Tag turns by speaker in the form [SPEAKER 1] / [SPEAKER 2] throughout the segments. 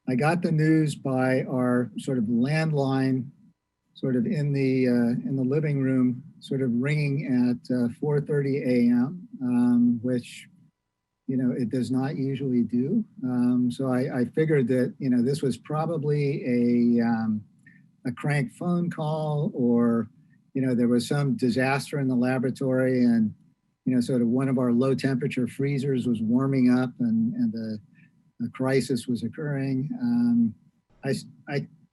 [SPEAKER 1] I got the news by our sort of landline, sort of in the living room, sort of ringing at 4:30 a.m., which it does not usually do. So I figured that this was probably a crank phone call, or there was some disaster in the laboratory, and sort of one of our low temperature freezers was warming up, and a crisis was occurring. I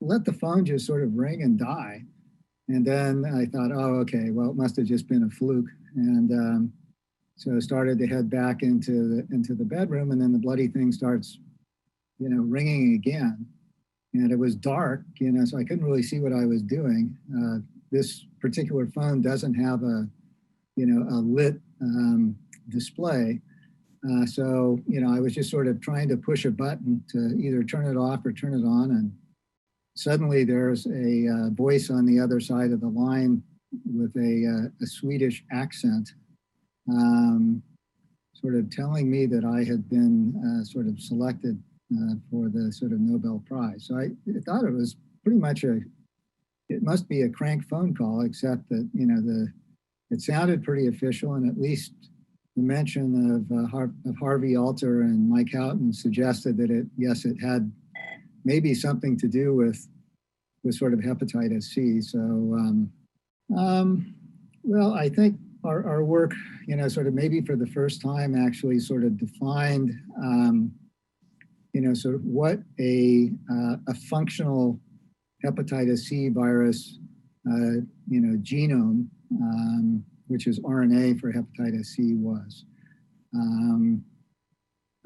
[SPEAKER 1] let the phone just sort of ring and die. And then I thought, oh, okay, well, it must have just been a fluke. And so I started to head back into the bedroom, and then the bloody thing starts, ringing again. And it was dark, so I couldn't really see what I was doing. This particular phone doesn't have a lit display. So I was just sort of trying to push a button to either turn it off or turn it on, and suddenly there's a voice on the other side of the line with a Swedish accent, sort of telling me that I had been sort of selected for the sort of Nobel Prize. So I thought it was pretty much it must be a crank phone call, except that it sounded pretty official, and at least the mention of Harvey Alter and Mike Houghton suggested that it had maybe something to do with sort of hepatitis C. So, well, I think our work, sort of maybe for the first time actually sort of defined, sort of what a functional hepatitis C virus, genome, which is RNA for hepatitis C, was.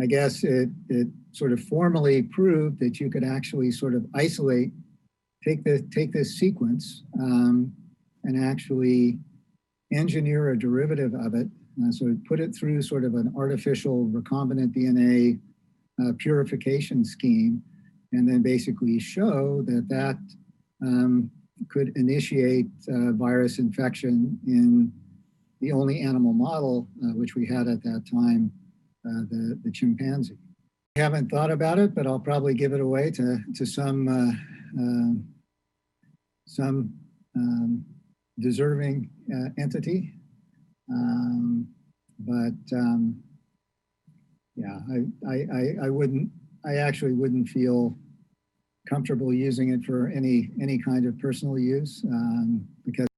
[SPEAKER 1] I guess it sort of formally proved that you could actually sort of isolate, take this sequence, and actually engineer a derivative of it. So put it through sort of an artificial recombinant DNA purification scheme, and then basically show that could initiate virus infection in the only animal model which we had at that time, the chimpanzee. I haven't thought about it, but I'll probably give it away to some deserving entity. Yeah, I actually wouldn't feel comfortable using it for any kind of personal use, because